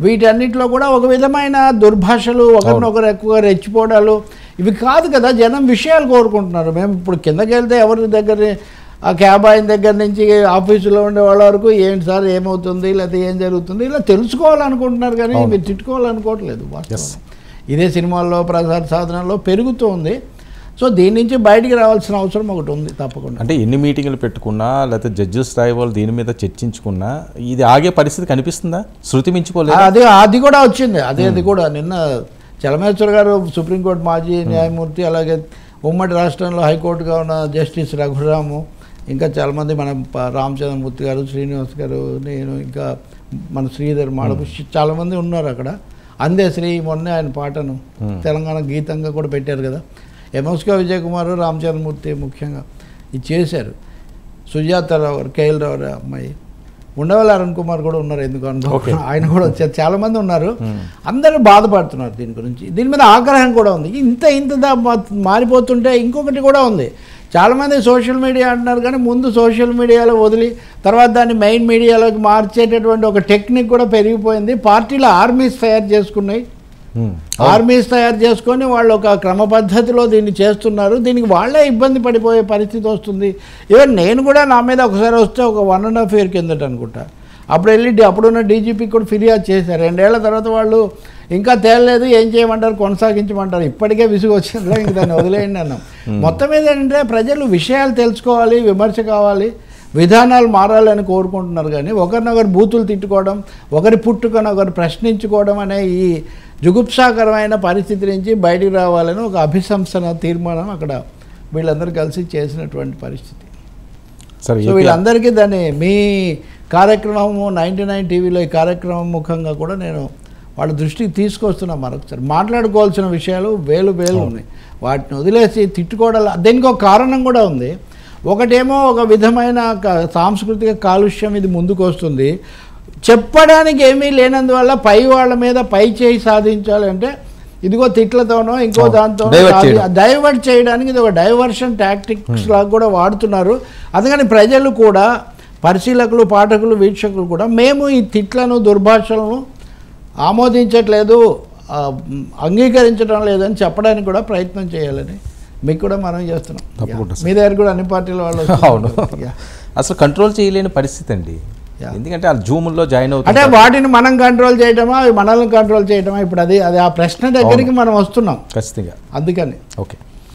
S2: వీటన్నిటిలో కూడా ఒక విధమైన దుర్భాషలు, ఒకరినొకరు ఎక్కువగా రెచ్చిపోవడాలు ఇవి కాదు కదా. జనం విషయాలు కోరుకుంటున్నారు. మేము ఇప్పుడు కిందకి వెళ్తే ఎవరి దగ్గర, ఆ క్యాబ్ ఆయన దగ్గర నుంచి ఆఫీసులో ఉండే వాళ్ళ వరకు ఏంటి సార్ ఏమవుతుంది, లేకపోతే ఏం జరుగుతుంది, ఇలా తెలుసుకోవాలనుకుంటున్నారు. కానీ మీరు తిట్టుకోవాలనుకోవట్లేదు. ఇదే సినిమాల్లో, ప్రసార సాధనాల్లో పెరుగుతుంది. సో దీని నుంచి బయటికి రావాల్సిన అవసరం ఒకటి ఉంది తప్పకుండా.
S1: అంటే ఎన్ని మీటింగ్లు పెట్టుకున్నా, లేకపోతే జడ్జెస్ స్థాయి వాళ్ళు దీని మీద చర్చించుకున్నా ఇది ఆగే పరిస్థితి కనిపిస్తుందా? శృతి మించిపోలేదు.
S2: అది కూడా వచ్చింది. అది కూడా నిన్న చలమేశ్వర్ గారు సుప్రీంకోర్టు మాజీ న్యాయమూర్తి, అలాగే ఉమ్మడి రాష్ట్రంలో హైకోర్టుగా ఉన్న జస్టిస్ రఘురాము, ఇంకా చాలామంది మన రామచంద్రమూర్తి గారు, శ్రీనివాస్ గారు, నేను, ఇంకా మన శ్రీధర్ మాడపుష్టి, చాలామంది ఉన్నారు అక్కడ. అందే శ్రీ మొన్నే ఆయన పాటను తెలంగాణ గీతంగా కూడా పెట్టారు కదా. ఎంఎస్కే విజయ్ కుమార్, రామచంద్రమూర్తి ముఖ్యంగా ఇది చేశారు. సుజాతారావు గారు, కేఎల్ రావు అమ్మాయి, ఉండవల్లి అరుణ్ కుమార్ కూడా ఉన్నారు, ఎందుకు ఆయన కూడా వచ్చారు, చాలామంది ఉన్నారు. అందరూ బాధపడుతున్నారు దీని గురించి. దీని మీద ఆగ్రహం కూడా ఉంది. ఇంత మారిపోతుంటే ఇంకొకటి కూడా ఉంది. చాలామంది సోషల్ మీడియా అంటున్నారు, కానీ ముందు సోషల్ మీడియాలో వదిలి తర్వాత దాన్ని మెయిన్ మీడియాలోకి మార్చేటటువంటి ఒక టెక్నిక్ కూడా పెరిగిపోయింది. పార్టీల ఆర్మీస్ తయారు చేసుకున్నాయి. ఆర్మీస్ తయారు చేసుకొని వాళ్ళు ఒక క్రమ పద్ధతిలో దీన్ని చేస్తున్నారు. దీనికి వాళ్ళే ఇబ్బంది పడిపోయే పరిస్థితి వస్తుంది. ఈవెన్ నేను కూడా నా మీద ఒకసారి వస్తే ఒక 1.5 year కిందట అనుకుంటా, అప్పుడు వెళ్ళి అప్పుడున్న డీజీపీకి కూడా ఫిర్యాదు చేశారు. 2 ఏళ్ల తర్వాత వాళ్ళు ఇంకా తేలలేదు, ఏం చేయమంటారు, కొనసాగించమంటారు. ఇప్పటికే విసుగు వచ్చిందా, ఇంక దాన్ని వదిలేయండి అన్నాం. మొత్తం మీద ఏంటంటే ప్రజలు విషయాలు తెలుసుకోవాలి, విమర్శ కావాలి, విధానాలు మారాలని కోరుకుంటున్నారు. కానీ ఒకరినొకరు బూతులు తిట్టుకోవడం, ఒకరి పుట్టుకొని ఒకరు ప్రశ్నించుకోవడం అనే ఈ జుగుప్సాకరమైన పరిస్థితి నుంచి బయటికి రావాలని ఒక అభిశంసన తీర్మానం అక్కడ వీళ్ళందరూ కలిసి చేసినటువంటి పరిస్థితి.
S1: సరే,
S2: సో వీళ్ళందరికీ దాన్ని మీ కార్యక్రమము 99 టీవీలో ఈ కార్యక్రమం ముఖంగా కూడా నేను వాళ్ళ దృష్టికి తీసుకొస్తున్నా. మరొకసారి మాట్లాడుకోవాల్సిన విషయాలు వేలు ఉన్నాయి. వాటిని వదిలేసి తిట్టుకోవడం, దీనికి ఒక కారణం కూడా ఉంది. ఒకటేమో ఒక విధమైన సాంస్కృతిక కాలుష్యం ఇది ముందుకు వస్తుంది. చెప్పడానికి ఏమీ లేనందువల్ల పై వాళ్ళ మీద పై చేయి సాధించాలంటే ఇదిగో తిట్లతోనో ఇంకో దాంతో డైవర్ట్ చేయడానికి ఇది ఒక డైవర్షన్ టాక్టిక్స్ లాగా కూడా వాడుతున్నారు. అందుకని ప్రజలు కూడా, పరిశీలకులు, పాఠకులు, వీక్షకులు కూడా మేము ఈ తిట్లను, దుర్భాషలను ఆమోదించట్లేదు, అంగీకరించడం లేదని చెప్పడానికి కూడా ప్రయత్నం చేయాలని మీకు కూడా మనం చేస్తున్నాం. మీ దగ్గర కూడా అన్ని పార్టీల వాళ్ళు.
S1: అవును, అసలు కంట్రోల్ చేయలేని పరిస్థితి అండి. ఎందుకంటే ఆ జూముల్లో జాయిన్ అవుతుంది.
S2: అంటే వాటిని మనం కంట్రోల్ చేయటమా, మనల్ని కంట్రోల్ చేయటమా, ఇప్పుడు అది ఆ ప్రశ్న దగ్గరికి మనం వస్తున్నాం
S1: ఖచ్చితంగా.
S2: అందుకని
S1: ఓకే.